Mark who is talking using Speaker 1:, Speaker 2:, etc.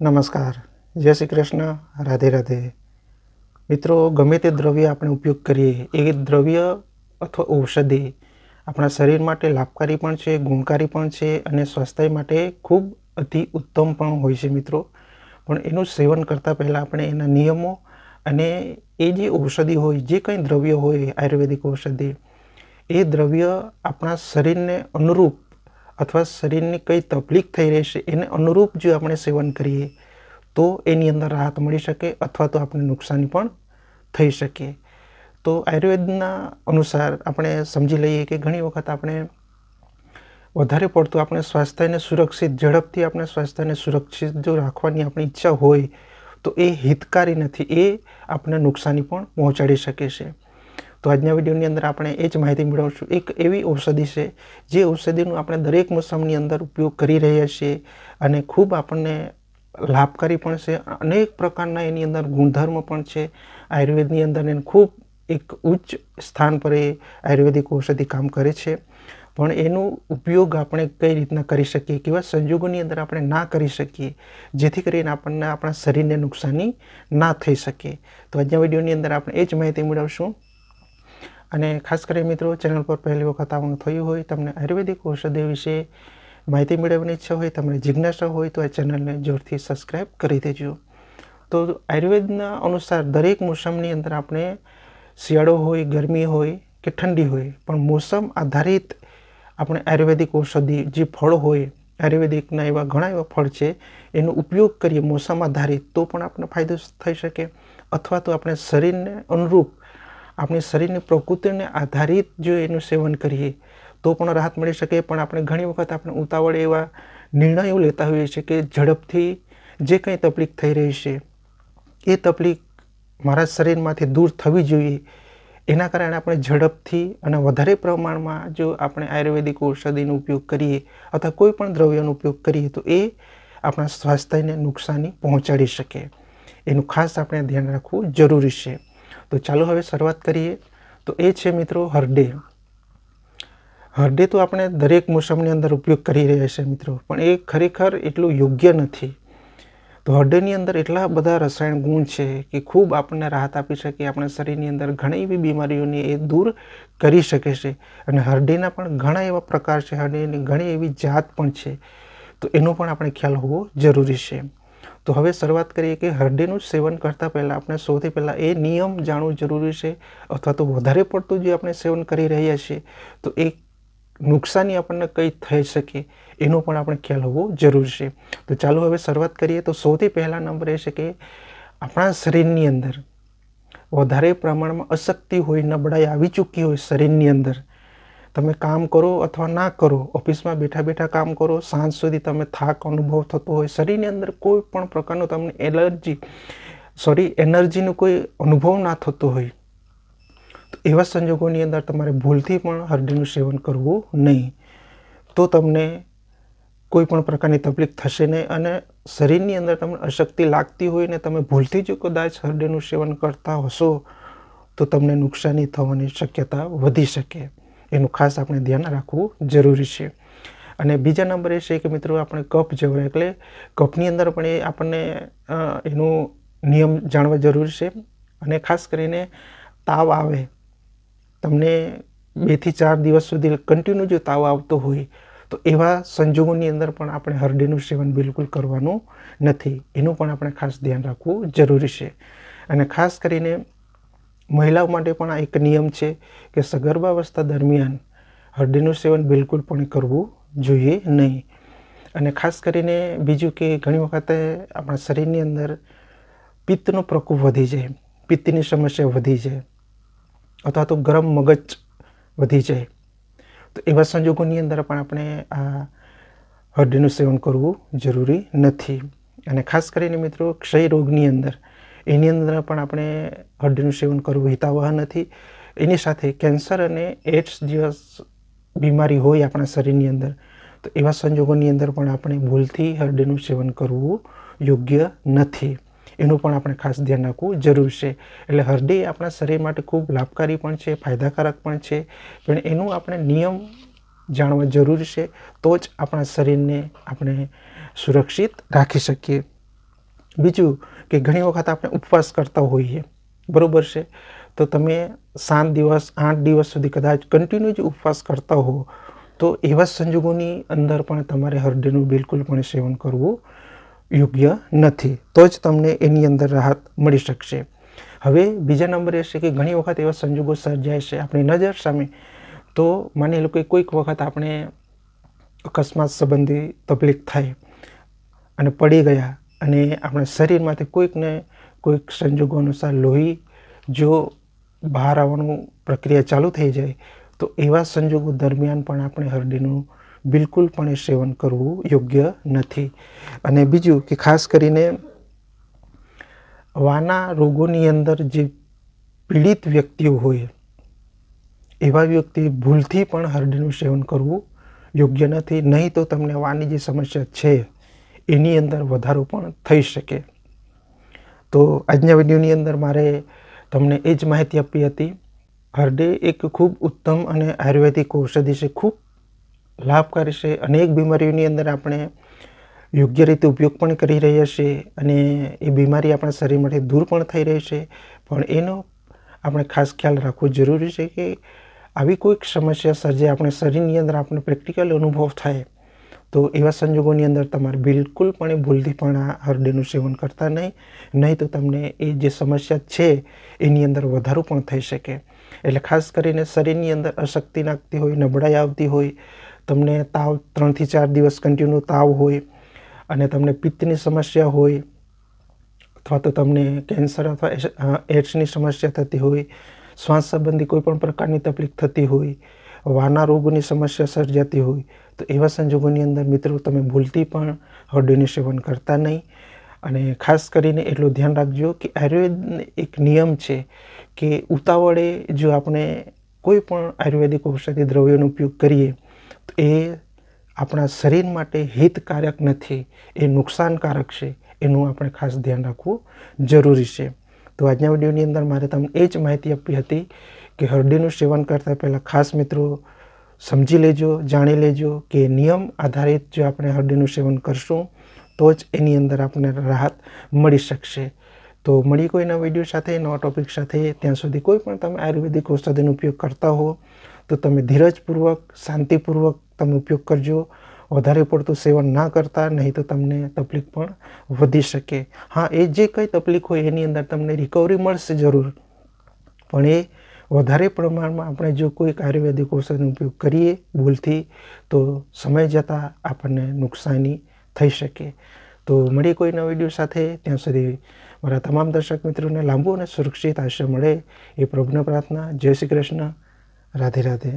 Speaker 1: નમસ્કાર, જય શ્રી કૃષ્ણ, રાધે રાધે. મિત્રો, ગમે તે દ્રવ્ય આપણે ઉપયોગ કરીએ એ દ્રવ્ય અથવા ઔષધિ આપણા શરીર માટે લાભકારી પણ છે, ગુણકારી પણ છે અને સ્વાસ્થ્ય માટે ખૂબ અતિ ઉત્તમ પણ હોય છે મિત્રો. પણ એનું સેવન કરતાં પહેલાં આપણે એના નિયમો અને એ જે ઔષધિ હોય, જે કંઈ દ્રવ્ય હોય આયુર્વેદિક ઔષધિ, એ દ્રવ્ય આપણા શરીરને અનુરૂપ અથવા શરીરની કઈ તકલીફ થઈ રહી છે એને અનુરૂપ જો આપણે સેવન કરીએ તો એની અંદર રાહત મળી શકે અથવા તો આપણે નુકસાની પણ થઈ શકે. તો આયુર્વેદના અનુસાર આપણે સમજી લઈએ કે ઘણી વખત આપણે વધારે પડતું આપણે સ્વાસ્થ્યને સુરક્ષિત, ઝડપથી આપણે સ્વાસ્થ્યને સુરક્ષિત જો રાખવાની આપણી ઈચ્છા હોય તો એ હિતકારી નથી, એ આપણને નુકસાની પણ પહોંચાડી શકે છે. તો આજના વિડીયોની અંદર આપણે એ જ માહિતી મેળવશું. એક એવી ઔષધિ છે જે ઔષધિનું આપણે દરેક મોસમની અંદર ઉપયોગ કરી રહ્યા છીએ અને ખૂબ આપણને લાભકારી પણ છે. અનેક પ્રકારના એની અંદર ગુણધર્મ પણ છે. આયુર્વેદની અંદર એને ખૂબ એક ઉચ્ચ સ્થાન પર એ આયુર્વેદિક ઔષધિ કામ કરે છે. પણ એનો ઉપયોગ આપણે કઈ રીતના કરી શકીએ, કેવા સંજોગોની અંદર આપણે ના કરી શકીએ જેથી કરીને આપણને આપણા શરીરને નુકસાની ના થઈ શકે. તો આજના વિડીયોની અંદર આપણે એ જ માહિતી મેળવશું. અને ખાસ કરીને મિત્રો, ચેનલ પર પહેલી વખત આવવાનું થયું હોય, તમને આયુર્વેદિક ઔષધિ વિશે માહિતી મેળવવાની ઈચ્છા હોય, તમને જિજ્ઞાસા હોય તો આ ચેનલને જોરથી સબસ્ક્રાઈબ કરી દેજો. તો આયુર્વેદના અનુસાર દરેક મોસમની અંદર આપણે શિયાળો હોય, ગરમી હોય કે ઠંડી હોય, પણ મોસમ આધારિત આપણે આયુર્વેદિક ઔષધિ જે ફળ હોય, આયુર્વેદિકના એવા ઘણા એવા ફળ છે, એનો ઉપયોગ કરીએ મોસમ આધારિત તો પણ આપણને ફાયદો થઈ શકે અથવા તો આપણે શરીરને અનુરૂપ આપણી શરીરની પ્રકૃતિને આધારિત જો એનું સેવન કરીએ તો પણ રાહત મળી શકે. પણ આપણે ઘણી વખત આપણે ઉતાવળે એવા નિર્ણયો લેતા હોઈએ છીએ કે ઝડપથી જે કંઈ તકલીફ થઈ રહી છે એ તકલીફ મારા શરીરમાંથી દૂર થવી જોઈએ, એના કારણે આપણે ઝડપથી અને વધારે પ્રમાણમાં જો આપણે આયુર્વેદિક ઔષધિનો ઉપયોગ કરીએ અથવા કોઈ પણ દ્રવ્યનો ઉપયોગ કરીએ તો એ આપણા સ્વાસ્થ્યને નુકસાની પહોંચાડી શકે. એનું ખાસ આપણે ધ્યાન રાખવું જરૂરી છે. તો ચાલો હવે શરૂઆત કરીએ. તો એ છે મિત્રો હરડે. હરડે તો આપણે દરેક મોસમની અંદર ઉપયોગ કરી રહ્યા છીએ મિત્રો, પણ એ ખરેખર એટલું યોગ્ય નથી. તો હરડેની અંદર એટલા બધા રસાયણ ગુણ છે કે ખૂબ આપણને રાહત આપી શકે, આપણા શરીરની અંદર ઘણી એવી બીમારીઓને એ દૂર કરી શકે છે. અને હરડેના પણ ઘણા એવા પ્રકાર છે, હરડેની ઘણી એવી જાત પણ છે, તો એનો પણ આપણે ખ્યાલ હોવો જરૂરી છે. તો હવે શરૂઆત કરીએ કે હરડેનું સેવન કરતાં પહેલાં આપણે સૌથી પહેલાં એ નિયમ જાણવું જરૂરી છે. અથવા તો વધારે પડતું જે આપણે સેવન કરી રહ્યા છીએ તો એ નુકસાની આપણને કંઈ થઈ શકે એનો પણ આપણે ખ્યાલ હોવો જરૂરી છે. તો ચાલો હવે શરૂઆત કરીએ. તો સૌથી પહેલા નંબર એ છે કે આપણા શરીરની અંદર વધારે પ્રમાણમાં અશક્તિ હોય, નબળાઈ આવી ચૂકી હોય શરીરની અંદર, તમે કામ કરો અથવા ના કરો, ઓફિસમાં બેઠા બેઠા કામ કરો, સાંજ સુધી તમે થાક અનુભવ થતો હોય, શરીરની અંદર કોઈ પણ પ્રકારનો તમને એનર્જીનો કોઈ અનુભવ ના થતો હોય, તો એવા સંજોગોની અંદર તમારે ભૂલથી પણ હરડેનું સેવન કરવું નહીં. તો તમને કોઈ પણ પ્રકારની તકલીફ થશે નહીં અને શરીરની અંદર તમને અશક્તિ લાગતી હોય ને તમે ભૂલથી જો કદાચ હરડેનું સેવન કરતા હશો તો તમને નુકસાની થવાની શક્યતા વધી શકે. એનું ખાસ આપણે ધ્યાન રાખવું જરૂરી છે. અને બીજા નંબરે છે કે મિત્રો આપણે કફ જવરા, એટલે કફની અંદર પણ એ આપણને એનું નિયમ જાણવા જરૂરી છે. અને ખાસ કરીને તાવ આવે, તમને 2 થી 4 દિવસ સુધી કન્ટિન્યુ જો તાવ આવતો હોય તો એવા સંજોગોની અંદર પણ આપણે હરડેનું સેવન બિલકુલ કરવાનું નથી. એનું પણ આપણે ખાસ ધ્યાન રાખવું જરૂરી છે. અને ખાસ કરીને મહિલાઓ માટે પણ આ એક નિયમ છે કે સગર્ભાવસ્થા દરમિયાન હરડેનું સેવન બિલકુલ પણ કરવું જોઈએ નહીં. અને ખાસ કરીને બીજું કે ઘણી વખતે આપણા શરીરની અંદર પિત્તનો પ્રકોપ વધી જાય, પિત્તની સમસ્યા વધી જાય અથવા તો ગરમ મગજ વધી જાય, તો એવા સંજોગોની અંદર પણ આપણે આ હરડેનું સેવન કરવું જરૂરી નથી. અને ખાસ કરીને મિત્રો ક્ષય રોગની અંદર એની અંદર પણ આપણે હરડેનું સેવન કરવું હિતાવહ નથી. એની સાથે કેન્સર અને એડ્સ જેવા બીમારી હોય આપણા શરીરની અંદર, તો એવા સંજોગોની અંદર પણ આપણે ભૂલથી હરડેનું સેવન કરવું યોગ્ય નથી. એનું પણ આપણે ખાસ ધ્યાન રાખવું જરૂર છે. એટલે હરડે આપણા શરીર માટે ખૂબ લાભકારી પણ છે, ફાયદાકારક પણ છે, પણ એનું આપણે નિયમ જાણવા જરૂરી છે તો જ આપણા શરીરને આપણે સુરક્ષિત રાખી શકીએ. બીજું કે ઘણી વખત આપણે ઉપવાસ કરતા હોઈએ, બરાબર છે, તો તમે 7 દિવસ 8 દિવસ સુધી કદાચ કન્ટિન્યુ જ ઉપવાસ કરતા હો, તો એવા સંજોગોની અંદર પણ તમારે હળદરનું બિલકુલ પણ સેવન કરવું યોગ્ય નથી. તો જ તમને એની અંદર રાહત મળી શકશે. હવે બીજા નંબરે છે કે ઘણી વખત એવા સંજોગો સર્જાય છે આપણી નજર સામે, તો માની લો કે કોઈક વખત આપણે અકસ્માત સંબંધી તકલીફ થાય અને પડી ગયા અને આપણા શરીરમાંથી કોઈકને કોઈક સંજોગો અનુસાર લોહી જો બહાર આવવાનું પ્રક્રિયા ચાલુ થઈ જાય, તો એવા સંજોગો દરમિયાન પણ આપણે હળદીનું બિલકુલ પણ સેવન કરવું યોગ્ય નથી. અને બીજું કે ખાસ કરીને વાના રોગોની અંદર જે પીડિત વ્યક્તિઓ હોય, એવા વ્યક્તિ ભૂલથી પણ હળદીનું સેવન કરવું યોગ્ય નથી. નહીં તો તમને વાની જે સમસ્યા છે એની અંદર વધારો પણ થઈ શકે. તો આજના વિડીયોની અંદર મારે તમને એ જ માહિતી આપી હતી. હળદી એક ખૂબ ઉત્તમ અને આયુર્વેદિક ઔષધિ છે, ખૂબ લાભકારી છે. અનેક બીમારીઓની અંદર આપણે યોગ્ય રીતે ઉપયોગ પણ કરી રહ્યા છીએ અને એ બીમારી આપણા શરીરમાંથી દૂર પણ થઈ રહી છે. પણ એનો આપણે ખાસ ખ્યાલ રાખવો જરૂરી છે કે આવી કોઈક સમસ્યા સર્જે આપણા શરીરની અંદર આપણે પ્રેક્ટિકલ અનુભવ થાય, તો એવા સંજોગોની અંદર તમારે બિલકુલ પણ ભૂલથી પણ આ હળદીનું સેવન કરતા નહીં તો તમને એ જે સમસ્યા છે એની અંદર વધારો પણ થઈ શકે. એટલે ખાસ કરીને શરીરની અંદર અશક્તિ લાગતી હોય, નબળાઈ આવતી હોય, તમને તાવ 3 થી 4 દિવસ કન્ટિન્યુ તાવ હોય અને તમને પિત્તની સમસ્યા હોય, અથવા તો તમને કેન્સર અથવા એડ્સની સમસ્યા થતી હોય, શ્વાસ સંબંધી કોઈ પણ પ્રકારની તકલીફ થતી હોય, વાના રોગોની સમસ્યા સર્જાતી હોય, તો એવા સંજોગોની અંદર મિત્રો તમે ભૂલથી પણ હળદીનું સેવન કરતા નહીં. અને ખાસ કરીને એટલું ધ્યાન રાખજો કે આયુર્વેદ એક નિયમ છે કે ઉતાવળે જો આપણે કોઈ પણ આયુર્વેદિક ઔષધિ દ્રવ્યોનો ઉપયોગ કરીએ તો એ આપણા શરીર માટે હિતકારક નથી, એ નુકસાનકારક છે. એનું આપણે ખાસ ધ્યાન રાખવું જરૂરી છે. તો આજના વિડીયોની અંદર મારે તમને એ જ માહિતી આપી હતી કે હળદીનું સેવન કરતાં પહેલાં ખાસ મિત્રો સમજી લેજો, જાણી લેજો કે નિયમ આધારિત જો આપણે હળદીનું સેવન કરશું તો જ એની અંદર આપણને રાહત મળી શકશે. તો મળી કોઈના વિડીયો સાથે, નવા ટૉપિક સાથે. ત્યાં સુધી કોઈ પણ તમે આયુર્વેદિક ઔષધિનો ઉપયોગ કરતા હો તો તમે ધીરજપૂર્વક, શાંતિપૂર્વક તમે ઉપયોગ કરજો. વધારે પડતું સેવન ના કરતા, નહીં તો તમને તકલીફ પણ વધી શકે. હા, એ જે કંઈ તકલીફ હોય એની અંદર તમને રિકવરી મળશે જરૂર, પણ એ વધારે પ્રમાણમાં આપણે જો કોઈક આયુર્વેદિક ઔષધનો ઉપયોગ કરીએ ભૂલથી, તો સમય જતાં આપણને નુકસાની થઈ શકે. તો મળી કોઈના વિડીયો સાથે. ત્યાં સુધી મારા તમામ દર્શક મિત્રોને લાંબુ અને સુરક્ષિત આયુષ્ય મળે એ પ્રભુને પ્રાર્થના. જય શ્રી કૃષ્ણ. રાધે રાધે.